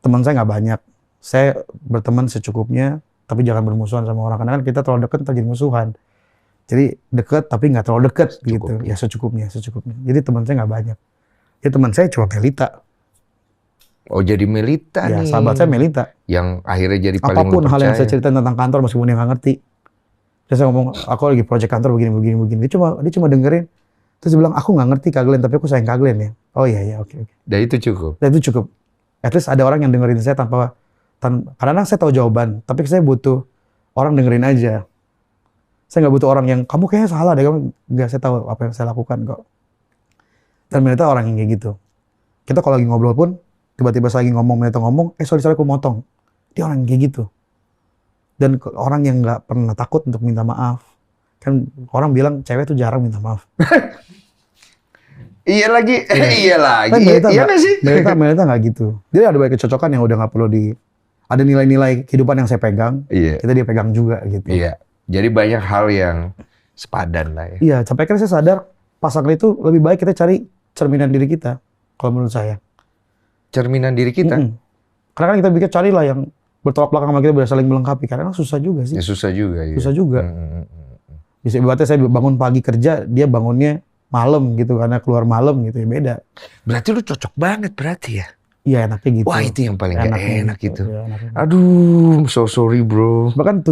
Teman saya nggak banyak. Saya berteman secukupnya, tapi jangan bermusuhan sama orang. Karena kan kita terlalu dekat terjadi musuhan. Jadi dekat tapi nggak terlalu dekat gitu. Ya secukupnya. Jadi teman saya nggak banyak. Ya teman saya cuma Melita. Oh jadi Melita Ya nih. sahabat saya Melita. Yang akhirnya jadi paling Apapun lu hal yang saya percaya. ceritain tentang kantor meskipun dia nggak ngerti. Terus saya ngomong, aku lagi project kantor begini. Dia cuma dengerin. Terus dia bilang, aku nggak ngerti Kak Glenn, tapi aku sayang Kak Glenn ya. Oh iya, oke. Dan itu cukup. Dan itu cukup. At least ada orang yang dengerin saya kadang-kadang saya tahu jawaban, tapi saya butuh orang dengerin aja. Saya nggak butuh orang yang, kamu kayaknya salah deh, nggak, saya tahu apa yang saya lakukan kok. Dan Melita orang yang kayak gitu. Kita kalau lagi ngobrol pun, tiba-tiba saya lagi ngomong, Melita ngomong, sorry aku motong. Dia orang yang kayak gitu. Dan orang yang nggak pernah takut untuk minta maaf. Kan orang bilang cewek tuh jarang minta maaf. Iya lagi, iya lagi. Iya nggak sih? Melita nggak gitu. Jadi ada banyak kecocokan yang udah nggak perlu ada nilai-nilai kehidupan yang saya pegang. Iya. Kita dia pegang juga gitu. Iya. Jadi banyak hal yang sepadan lah ya. Iya, sampai akhirnya saya sadar pasangan itu lebih baik kita cari cerminan diri kita. Kalau menurut saya. Cerminan diri kita. Karena kan kita pikir carilah yang bertolak belakang sama kita biar saling melengkapi. Karena susah juga sih. Ya susah juga. Susah juga. Bisa ibaratnya saya bangun pagi kerja, dia bangunnya malam gitu karena keluar malam gitu ya, beda. Berarti lu cocok banget berarti ya? Iya enaknya gitu. Wah itu yang paling gak enak gitu. Ya, Aduh, so sorry bro. Bahkan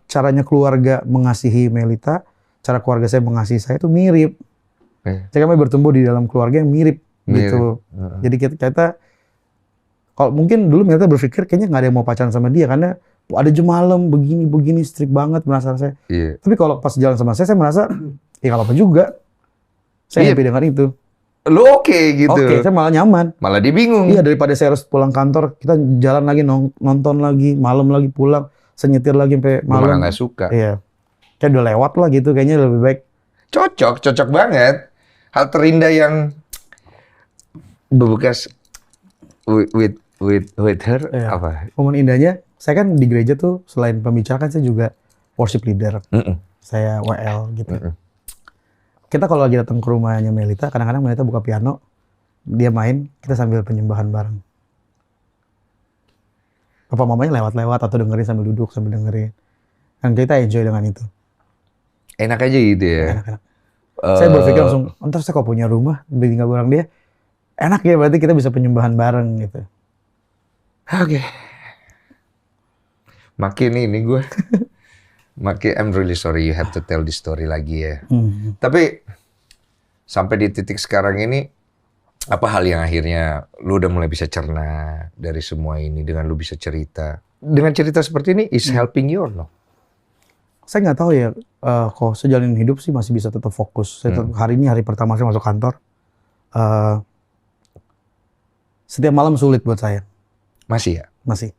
caranya keluarga mengasihi Melita, cara keluarga saya mengasihi saya itu mirip. Jadi kami bertumbuh di dalam keluarga yang mirip. Gitu. Jadi kita kalau mungkin dulu Melita berpikir kayaknya nggak ada yang mau pacaran sama dia karena ada jam malam begini strict banget merasa saya. Iya. Tapi kalau pas jalan sama saya merasa ya nggak apa-apa juga. Saya happy dengan itu. Lu oke gitu. Oke, saya malah nyaman. Malah dia bingung. Iya, daripada saya harus pulang kantor, kita jalan lagi nonton lagi, malam lagi pulang, saya nyetir lagi sampai malam. Malah nggak suka. Iya. Kayak udah lewat lah gitu, kayaknya lebih baik. Cocok banget. Hal terindah yang berbekas with her apa? Momen indahnya, saya kan di gereja tuh selain pembicara kan saya juga worship leader. Saya WL gitu. Kita kalau lagi datang ke rumahnya Melita, kadang-kadang Melita buka piano, dia main, kita sambil penyembahan bareng. Papa mamanya lewat-lewat atau dengerin sambil duduk, sambil dengerin. Dan kita enjoy dengan itu. Enak aja gitu ya? Enak. Saya berpikir langsung, ntar saya kalau punya rumah, tinggal bareng dia, enak ya berarti kita bisa penyembahan bareng gitu. Oke. Makin ini gue. Makin, I'm really sorry you have to tell this story lagi ya. Tapi sampai di titik sekarang ini, apa hal yang akhirnya lu udah mulai bisa cerna dari semua ini dengan lu bisa cerita? Dengan cerita seperti ini is helping you or no? Saya nggak tahu ya, kalau sejalanin hidup sih masih bisa tetap fokus. Saya tetap, hari ini hari pertama saya masuk kantor. Setiap malam sulit buat saya. Masih ya? Masih.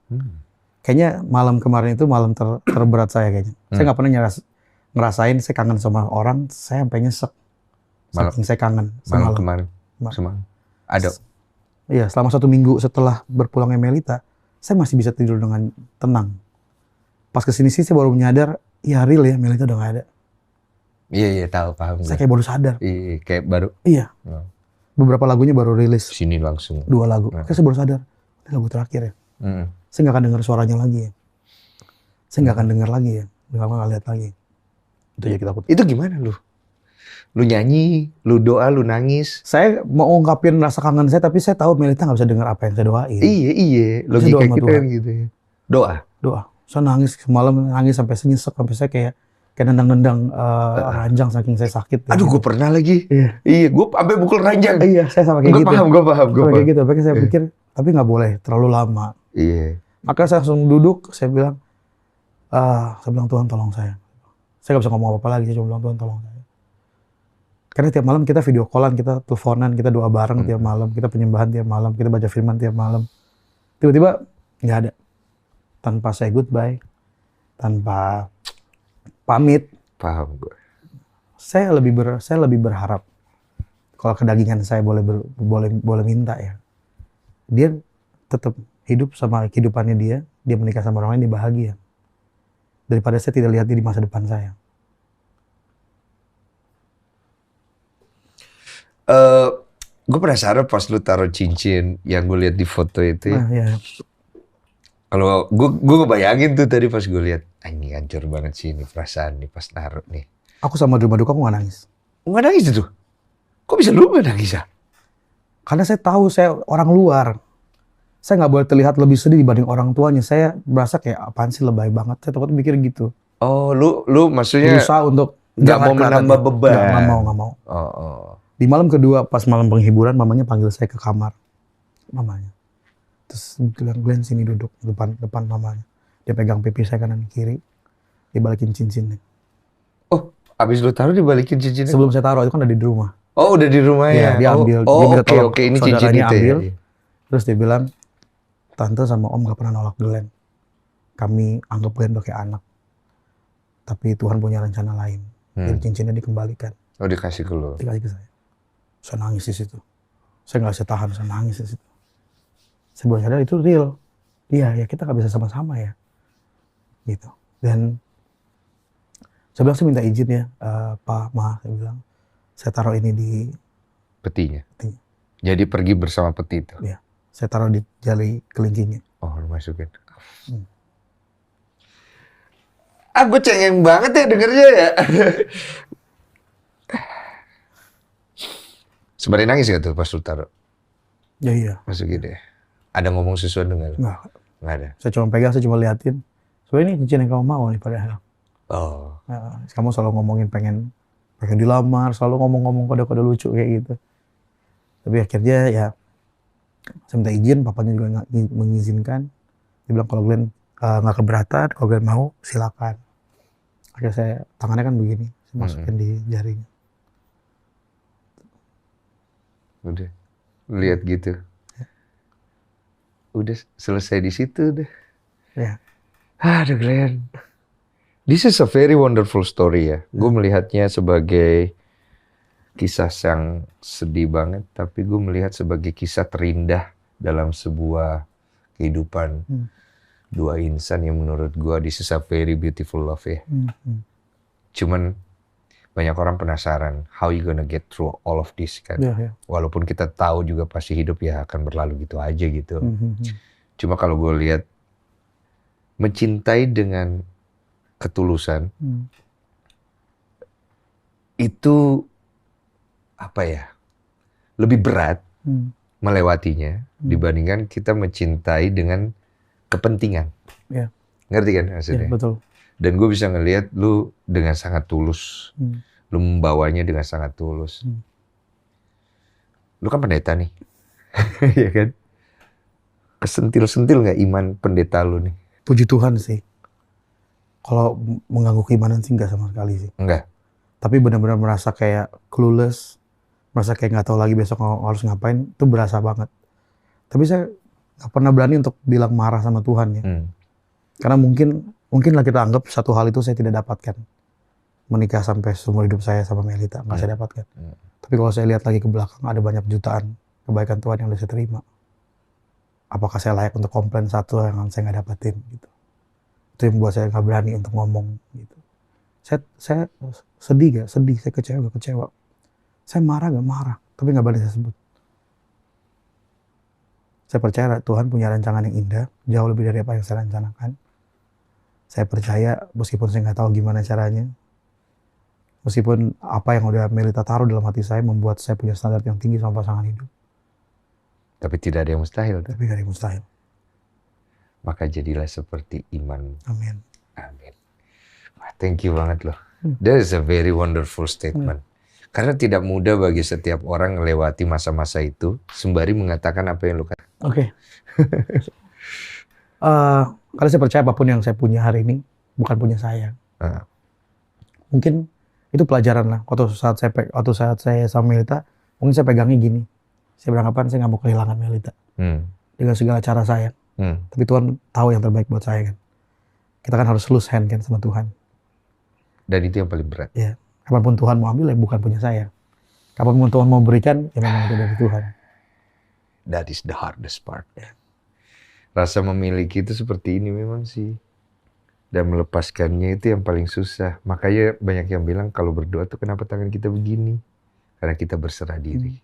Kayaknya malam kemarin itu malam terberat saya kayaknya. Saya nggak pernah ngerasain saya kangen sama orang, saya sampai nyesek. Saking saya kangen malam kemarin. Semalam. Ada. Iya, selama 1 minggu setelah berpulangnya Melita, saya masih bisa tidur dengan tenang. Pas kesini sih saya baru menyadar, ya real ya Melita udah nggak ada. Iya tahu, paham. Saya kayak baru sadar. Iya, kayak baru. Iya. Beberapa lagunya baru rilis. Sini langsung. 2 lagu. Saya baru sadar. Ini lagu terakhir ya. Saya nggak akan dengar suaranya lagi ya. Saya nggak akan dengar lagi ya. Nggak akan lihat lagi. Itu aja kita takut. Itu gimana lu? Lu nyanyi, lu doa, lu nangis. Saya mau ungkapin rasa kangen saya, tapi saya tahu Melita nggak bisa dengar apa yang saya doain. Iya. Logika kita kan gitu ya. Doa. Saya nangis semalam, nangis sampai senyesek, sampai saya kayak nendang-nendang ranjang saking saya sakit. Aduh, gue pernah lagi. Iya, gue sampai pukul ranjang. Iya, saya sama kayak gitu. Gue paham. Kayak gitu, tapi saya pikir, tapi nggak boleh terlalu lama. Iya. Maka saya langsung duduk, saya bilang Tuhan tolong saya. Saya nggak bisa ngomong apa-apa lagi, saya cuma bilang Tuhan tolong saya. Karena tiap malam kita video callan, kita teleponan, kita doa bareng tiap malam, kita penyembahan tiap malam, kita baca firman tiap malam. Tiba-tiba nggak ada. Tanpa say goodbye, tanpa pamit. Paham gue. Saya lebih berharap kalau kedagingan saya boleh minta ya. Dia tetap hidup sama kehidupannya dia menikah sama orang lain, dia bahagia. Daripada saya tidak lihat dia di masa depan saya. Gue penasaran pas lu taruh cincin yang gue lihat di foto itu ya. Nah, ya. Kalau gue ngebayangin tuh tadi pas gue lihat, ini hancur banget sih ini perasaan nih pas naruh nih. Aku sama di rumah duka aku gak nangis. Nggak nangis itu? Kok bisa lu nggak nangis ya? Karena saya tahu saya orang luar. Saya nggak boleh terlihat lebih sedih dibanding orang tuanya. Saya berasa kayak apaan sih lebay banget. Saya takut mikir gitu. Oh, lu maksudnya Berusaha untuk nggak mau kelihatan menambah ya. beban. Nggak mau. Oh. Di malam kedua pas malam penghiburan mamanya panggil saya ke kamar. Mamanya. Terus bilang, Glenn sini duduk depan mamanya. Dia pegang pipi saya kanan kiri. Dia balikin cincinnya. Oh, abis lu taruh dibalikin cincinnya? Sebelum saya taruh itu kan ada di rumah. Oh, udah di rumah ya? Dia ambil. Oh, Dia minta tolong oke. Ini cincin saudaranya itu ambil. ya? Terus dia bilang, Tante sama Om gak pernah nolak Glenn. Kami anggap Glenn sebagai anak. Tapi Tuhan punya rencana lain. Jadi cincinnya dikembalikan. Oh, dikasih ke lu? Dikasih ke saya. Saya nangis di situ. Saya nggak bisa tahan, saya nangis di situ. Saya baru sadar itu real. Iya, ya kita nggak bisa sama-sama ya. Gitu. Dan saya bilang, saya minta izin ya, Pak, Ma, saya bilang. Saya taruh ini di Petinya? petinya. Jadi pergi bersama peti itu? Iya. Saya taruh di jari kelincinya. Oh, lu masukin. Gue cengeng banget ya dengernya ya. Sebenarnya nangis gak tuh pas lu taruh? Ya iya. Masukin deh. Ada ngomong sesuatu nggak lu? Nggak ada. Saya cuma pegang, saya cuma liatin. Soalnya ini cincin yang kamu mau nih padahal. Oh. Kamu selalu ngomongin pengen dilamar, selalu ngomong-ngomong kode-kode lucu kayak gitu. Tapi akhirnya ya saya minta izin, papanya juga nggak mengizinkan. Dia bilang kalau Glenn nggak keberatan, kalau Glenn mau silakan. Akhirnya saya tangannya kan begini, saya masukin di jarinya. Udah, lihat gitu. Udah selesai di situ deh. Ya. Aduh Glenn. This is a very wonderful story ya. Gue melihatnya sebagai kisah yang sedih banget, tapi gue melihat sebagai kisah terindah dalam sebuah kehidupan dua insan yang menurut gue this is a very beautiful love ya. Cuman banyak orang penasaran how you gonna get through all of this kan. Walaupun kita tahu juga pasti hidup ya akan berlalu gitu aja gitu. Cuma kalau gue lihat mencintai dengan ketulusan itu apa ya, lebih berat melewatinya dibandingkan kita mencintai dengan kepentingan. Ngerti kan maksudnya? Betul. Dan gue bisa ngelihat lu dengan sangat tulus, lu membawanya dengan sangat tulus. Lu kan pendeta nih, ya kan? Kesentil-sentil nggak iman pendeta lu nih? Puji Tuhan sih. Kalau mengganggu keimanan sih nggak sama sekali sih. Enggak. Tapi benar-benar merasa kayak clueless, merasa kayak nggak tahu lagi besok harus ngapain, itu berasa banget. Tapi saya nggak pernah berani untuk bilang marah sama Tuhan ya. Karena mungkinlah kita anggap satu hal itu saya tidak dapatkan. Menikah sampai seumur hidup saya sama Melita, nggak saya dapatkan. Tapi kalau saya lihat lagi ke belakang, ada banyak jutaan kebaikan Tuhan yang udah saya terima. Apakah saya layak untuk komplain satu yang saya nggak dapatin gitu. Itu yang membuat saya nggak berani untuk ngomong gitu. Saya sedih, saya kecewa. Saya marah, tapi nggak berani saya sebut. Saya percaya Tuhan punya rancangan yang indah, jauh lebih dari apa yang saya rencanakan. Saya percaya meskipun saya nggak tahu gimana caranya, meskipun apa yang udah Melita taruh dalam hati saya membuat saya punya standar yang tinggi sama pasangan hidup. Tapi tidak ada yang mustahil. Tapi tidak ada yang mustahil. Maka jadilah seperti iman. Amin. Amin. Thank you banget loh. That is a very wonderful statement. Karena tidak mudah bagi setiap orang melewati masa-masa itu sembari mengatakan apa yang lu katakan. Oke. Karena saya percaya apapun yang saya punya hari ini bukan punya saya. Mungkin itu pelajaran lah. Waktu saat saya sama Melita, mungkin saya pegangnya gini. Saya beranggapan saya nggak mau kehilangan Melita dengan segala cara saya. Tapi Tuhan tahu yang terbaik buat saya kan. Kita kan harus loose hand kan sama Tuhan. Dan itu yang paling berat. Ya, kapanpun Tuhan mau ambil ya bukan punya saya. Kapanpun Tuhan mau berikan ya memang itu dari Tuhan. That is the hardest part. Rasa memiliki itu seperti ini memang sih. Dan melepaskannya itu yang paling susah. Makanya banyak yang bilang kalau berdoa tuh kenapa tangan kita begini? Karena kita berserah diri.